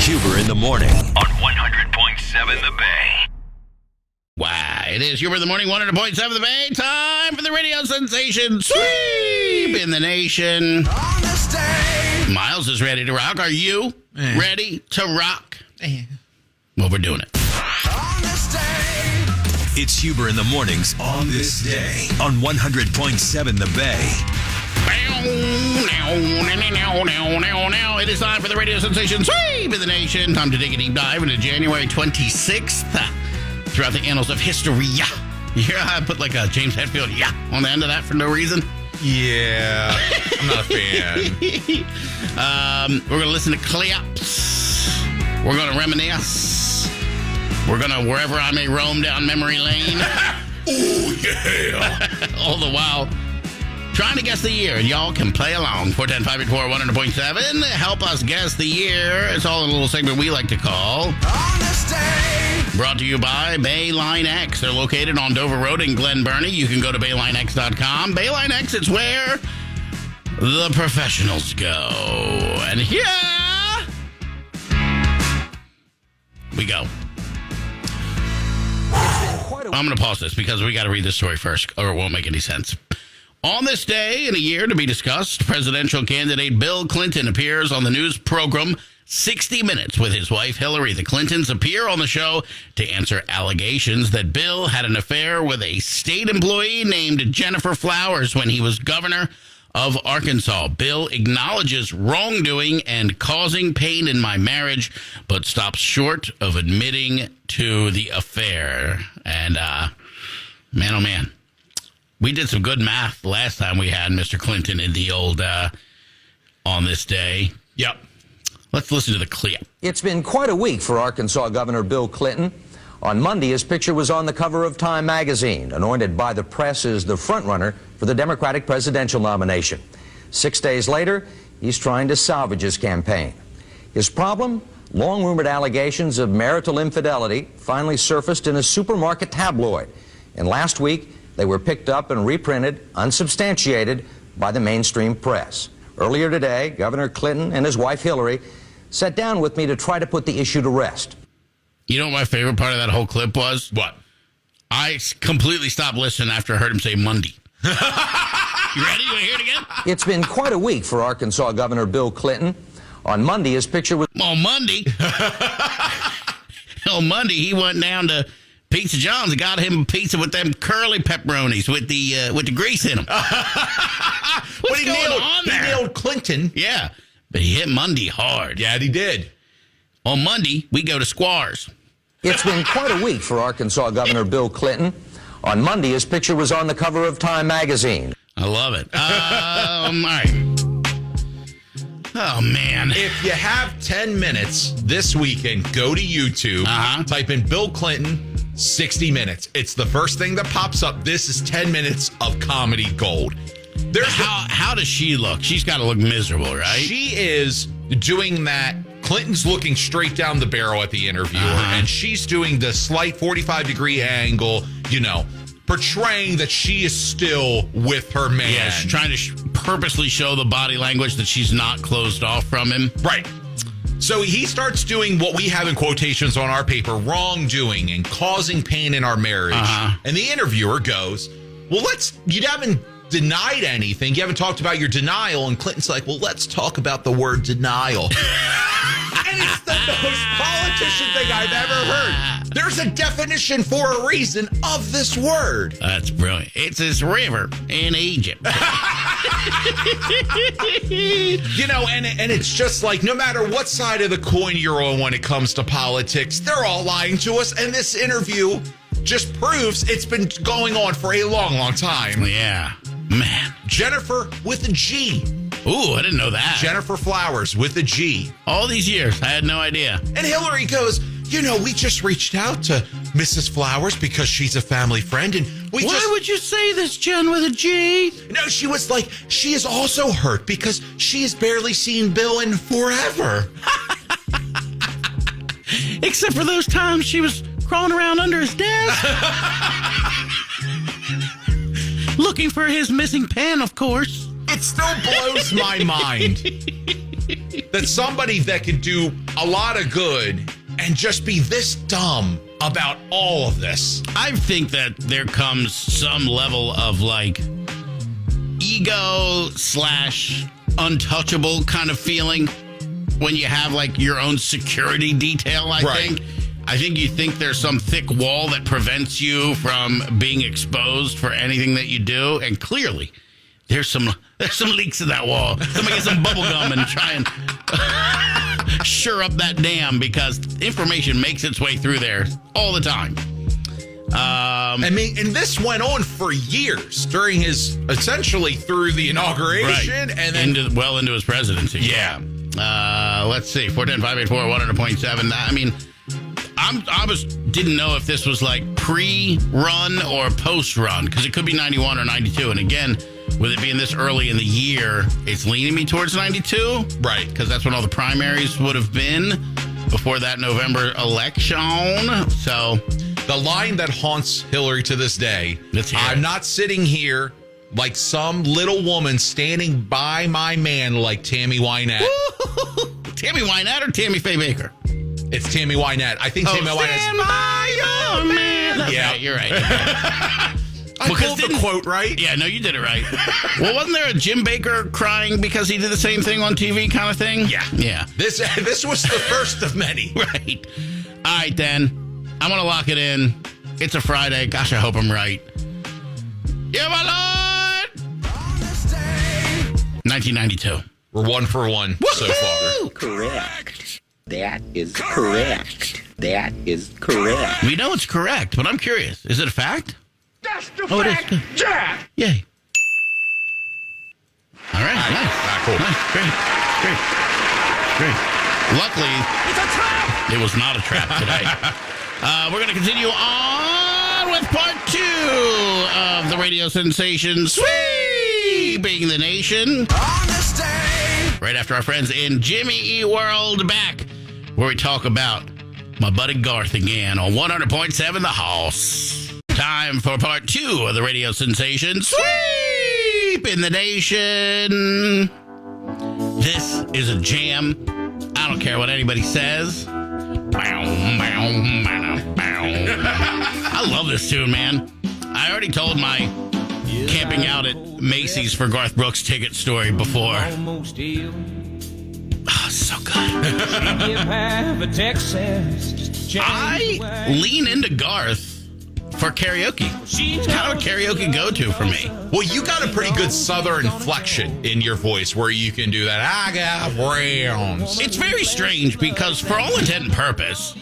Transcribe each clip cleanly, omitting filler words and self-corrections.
Huber in the Morning on 100.7 The Bay. Wow, it is Huber in the Morning, 100.7 The Bay. Time for the radio sensation sweep in the nation. Miles is ready to rock. Are you ready to rock? Well, we're doing it. It's Huber in the Mornings on this day on 100.7 The Bay. It is time for the radio sensation sweep in the nation. Time to take a deep dive into January 26th. Throughout the annals of history. Yeah, I put like a James Hetfield on the end of that for no reason. Yeah, I'm not a fan. We're going to listen to clips. We're going to reminisce. We're going to wherever I may roam down memory lane. Oh, yeah. All the while trying to guess the year. Y'all can play along. 410-584-100.7. Help us guess the year. It's all in a little segment we like to call Brought to you by Bayline X. They're located on Dover Road in Glen Burnie. You can go to BaylineX.com. Bayline X, it's where the professionals go. And here we go. I'm going to pause this because we got to read this story first or it won't make any sense. On this day in a year to be discussed, presidential candidate Bill Clinton appears on the news program 60 Minutes with his wife, Hillary. The Clintons appear on the show to answer allegations that Bill had an affair with a state employee named Jennifer Flowers when he was governor of Arkansas. Bill acknowledges wrongdoing and causing pain in my marriage, but stops short of admitting to the affair. And, man, oh, man. We did some good math last time we had Mr. Clinton in the old on this day. Yep. Let's listen to the clip. It's been quite a week for Arkansas Governor Bill Clinton. On Monday, his picture was on the cover of Time magazine, anointed by the press as the frontrunner for the Democratic presidential nomination. 6 days later, he's trying to salvage his campaign. His problem? Long-rumored allegations of marital infidelity finally surfaced in a supermarket tabloid. And last week, they were picked up and reprinted, unsubstantiated, by the mainstream press. Earlier today, Governor Clinton and his wife Hillary sat down with me to try to put the issue to rest. You know what my favorite part of that whole clip was? What? I completely stopped listening after I heard him say Monday. You ready? You want to hear it again? It's been quite a week for Arkansas Governor Bill Clinton. On Monday, his picture was... On Monday? On Monday, he went down to Pizza John's and got him a pizza with them curly pepperonis with the grease in them. What's going on there? He nailed Clinton. Yeah, but he hit Monday hard. Yeah, he did. On Monday, we go to Squars. It's been quite a week for Arkansas Governor Bill Clinton. On Monday, his picture was on the cover of Time magazine. I love it. All right. Oh, man. If you have 10 minutes this weekend, go to YouTube, type in Bill Clinton 60 Minutes. It's the first thing that pops up. This is 10 minutes of comedy gold. How does she look? She's got to look miserable, right? She is doing that. Clinton's looking straight down the barrel at the interviewer, and she's doing the slight 45-degree angle, portraying that she is still with her man. Yeah, she's trying to purposely show the body language that she's not closed off from him. Right. So he starts doing what we have in quotations on our paper, wrongdoing and causing pain in our marriage. And the interviewer goes, well, you haven't denied anything. You haven't talked about your denial. And Clinton's like, well, let's talk about the word denial. And it's the most politician thing I've ever heard. There's a definition for a reason of this word. That's brilliant. It's this river in Egypt. And it's just like, no matter what side of the coin you're on when it comes to politics, they're all lying to us. And this interview just proves it's been going on for a long, long time. Yeah. Man. Jennifer with a G. Ooh, I didn't know that. Jennifer Flowers with a G. All these years, I had no idea. And Hillary goes, we just reached out to Mrs. Flowers because she's a family friend. And Why would you say this, Jen, with a G? No, she was like, she is also hurt because she has barely seen Bill in forever. Except for those times she was crawling around under his desk. Looking for his missing pen, of course. It still blows my mind that somebody that could do a lot of good and just be this dumb about all of this. I think that there comes some level of like ego / untouchable kind of feeling when you have like your own security detail, I think you think there's some thick wall that prevents you from being exposed for anything that you do, and clearly there's some leaks in that wall. Somebody get some bubble gum and try and sure up that dam, because information makes its way through there all the time. And this went on for years during his, essentially through the inauguration, and then into his presidency. Yeah. Let's see, 410-584-100.7. I mean, didn't know if this was like pre-run or post-run, because it could be 91 or 92. And again, with it being this early in the year, it's leaning me towards 92. Right. Because that's when all the primaries would have been before that November election. So the line that haunts Hillary to this day, I'm not sitting here like some little woman standing by my man like Tammy Wynette. Tammy Wynette or Tammy Faye Baker? It's Tammy Wynette. I think Tammy Wynette. Stand by your man. Yeah, right, you're right. I pulled the quote right. Yeah, no, you did it right. Well, wasn't there a Jim Baker crying because he did the same thing on TV kind of thing? Yeah. This was the first of many. Right. All right, then. I'm going to lock it in. It's a Friday. Gosh, I hope I'm right. Yeah, my Lord! 1992. We're 1 for 1 so far. Correct. That is correct. That is correct. We know it's correct, but I'm curious. Is it a fact? That's the fact. It is. Yeah. Yay. All right. Nice. Cool. Nice. Great. Luckily, It's a trap. it was not a trap today. We're going to continue on with part 2 of the radio sensation sweeping the nation. Right after our friends in Jimmy E. World back, where we talk about my buddy Garth again on 100.7 The House. Time for part 2 of the radio sensation sweeping the nation. This is a jam. I don't care what anybody says. I love this tune, man. I already told my camping out at Macy's for Garth Brooks ticket story before. Oh, so good. I lean into Garth for karaoke. It's kind of a karaoke go-to for me. Well, you got a pretty good southern inflection in your voice where you can do that. I got rounds. It's very strange because for all intent and purpose,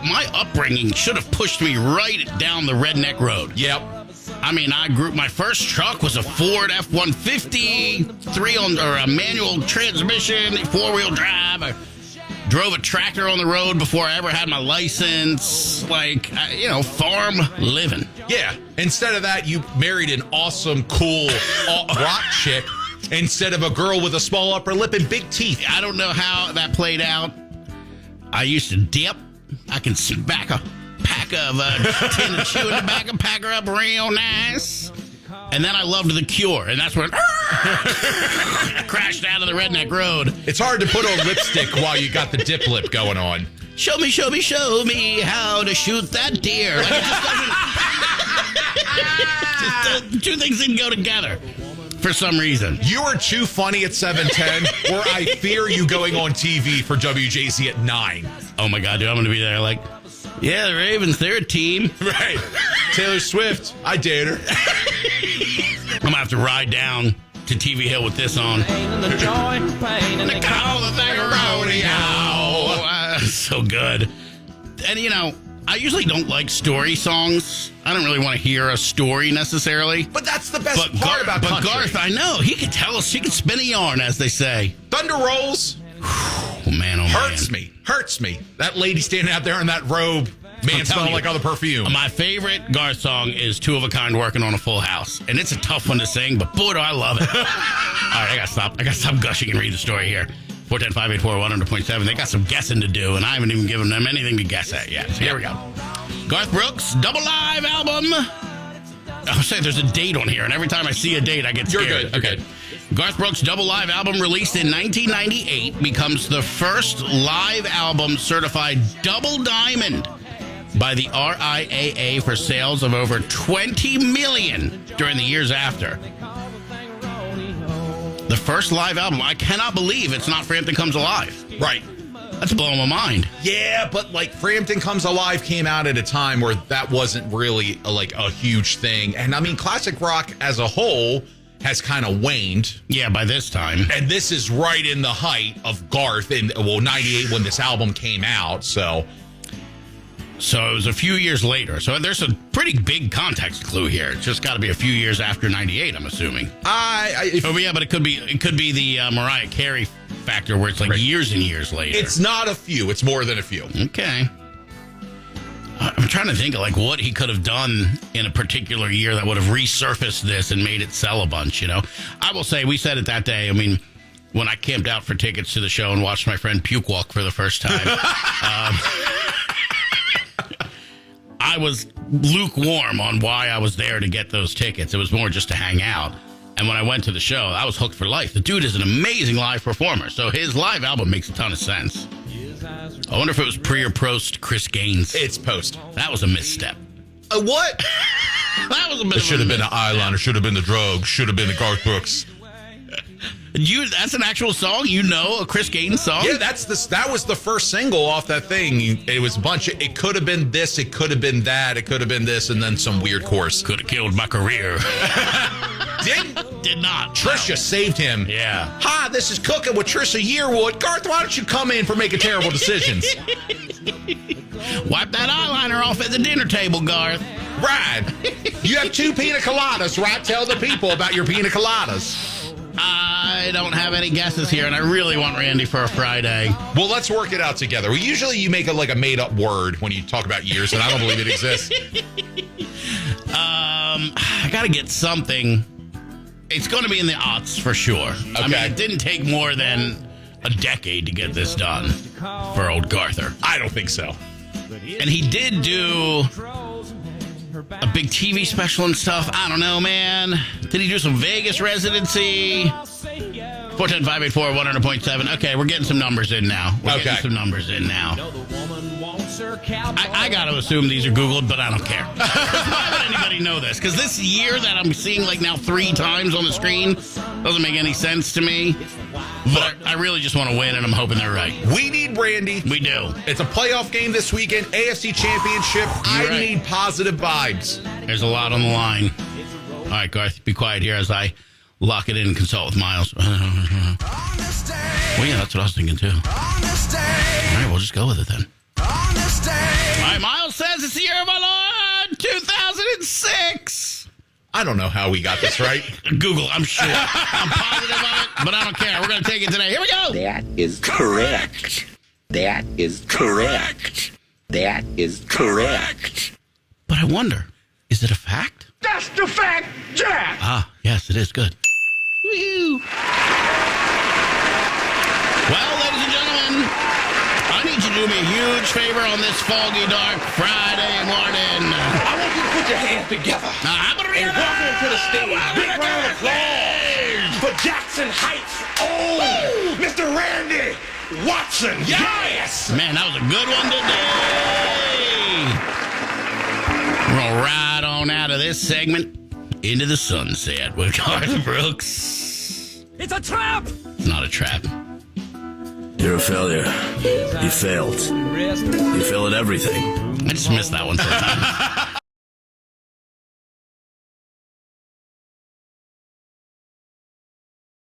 my upbringing should have pushed me right down the redneck road. Yep. I mean, my first truck was a Ford F-150, a manual transmission, 4-wheel drive. I drove a tractor on the road before I ever had my license. Farm living. Yeah. Instead of that, you married an awesome, cool rock chick instead of a girl with a small upper lip and big teeth. I don't know how that played out. I used to dip. I can smack a pack of tin of chew in the back and pack her up real nice. And then I loved The Cure, and that's when I crashed out of the redneck road. It's hard to put on lipstick while you got the dip lip going on. Show me how to shoot that deer. Like, it just two things didn't go together for some reason. You are too funny at 7:10, or I fear you going on TV for WJZ at 9. Oh my God, dude, I'm going to be there like, yeah, the Ravens, they're a team. Right. Taylor Swift, I date her. I'm going to have to ride down to TV Hill with this on. And the joy and pain and They call the thing a rodeo. So good. And, I usually don't like story songs. I don't really want to hear a story necessarily. But that's the best part about country. But Garth, I know. He can tell us. He can spin a yarn, as they say. Thunder rolls. Oh, man, Hurts me. That lady standing out there in that robe, man, smelling like all the perfume. My favorite Garth song is Two of a Kind Working on a Full House. And it's a tough one to sing, but boy, do I love it. All right, I got to stop gushing and read the story here. 410-584-100.7. They got some guessing to do, and I haven't even given them anything to guess at yet. So here we go. Garth Brooks, double live album. I'll say there's a date on here, and every time I see a date, I get scared. You're good. Okay. Garth Brooks' double live album released in 1998 becomes the first live album certified double diamond by the RIAA for sales of over 20 million during the years after. The first live album. I cannot believe it's not Frampton Comes Alive. Right. That's blowing my mind. Yeah, but like Frampton Comes Alive came out at a time where that wasn't really like a huge thing. And I mean, classic rock as a whole has kind of waned. Yeah, by this time. And this is right in the height of Garth in, 98 when this album came out. So it was a few years later. So there's a pretty big context clue here. It's just got to be a few years after 98, I'm assuming. But it could be the Mariah Carey factor where it's like years and years later. It's not a few. It's more than a few. Okay. I'm trying to think of like what he could have done in a particular year that would have resurfaced this and made it sell a bunch, you know. I will say, we said it that day. I mean, when I camped out for tickets to the show and watched my friend puke walk for the first time, I was lukewarm on why I was there to get those tickets. It was more just to hang out. And when I went to the show, I was hooked for life. The dude is an amazing live performer, so his live album makes a ton of sense. I wonder if it was pre or post Chris Gaines. It's post. That was a misstep. What? That was a bit. It should have been an eyeliner. Should have been the drugs. Should have been the Garth Brooks. That's an actual song? You know, a Chris Gaines song? Yeah, that was the first single off that thing. It was a bunch of, it could have been this, it could have been that, it could have been this, and then some weird chorus. Could have killed my career. Did not. Trisha saved him. Yeah. Hi, this is Cooking with Trisha Yearwood. Garth, why don't you come in for making terrible decisions? Wipe that eyeliner off at the dinner table, Garth. Right. You have 2 pina coladas, right? Tell the people about your pina coladas. I don't have any guesses here, and I really want Randy for a Friday. Well, let's work it out together. Well, usually you make a made-up word when you talk about years, and I don't believe it exists. I got to get something. It's going to be in the aughts for sure. Okay. I mean, it didn't take more than a decade to get this done for old Garther. I don't think so. And he did do a big TV special and stuff. I don't know, man. Did he do some Vegas residency? 410-584-100.7. Okay, we're getting some numbers in now. I got to assume these are Googled, but I don't care. Why would anybody know this? Because this year that I'm seeing like now 3 times on the screen doesn't make any sense to me. But I really just want to win, and I'm hoping they're right. We need Randy. We do. It's a playoff game this weekend, AFC Championship. I need positive vibes. There's a lot on the line. All right, Garth, be quiet here as I lock it in and consult with Miles. Well, yeah, that's what I was thinking, too. All right, we'll just go with it then. All right, Miles says it's the year of our Lord, 2006. I don't know how we got this right. Google, I'm sure. I'm positive of it, but I don't care. We're going to take it today. Here we go. That is correct. That is correct. That is correct. But I wonder, is it a fact? That's the fact, Jack! Ah, yes, it is. Good. Woo. Well, ladies and gentlemen, I need you to do me a huge favor on this foggy, dark Friday morning. I want you to put your hands together and walk into the stage. Big round of applause for Jackson Heights. Oh, Mr. Randy Watson. Yes! Man, that was a good one today. We're going to ride on out of this segment into the sunset with Garth Brooks. It's a trap! It's not a trap. You're a failure. You failed. You failed at everything. I just missed that one sometimes.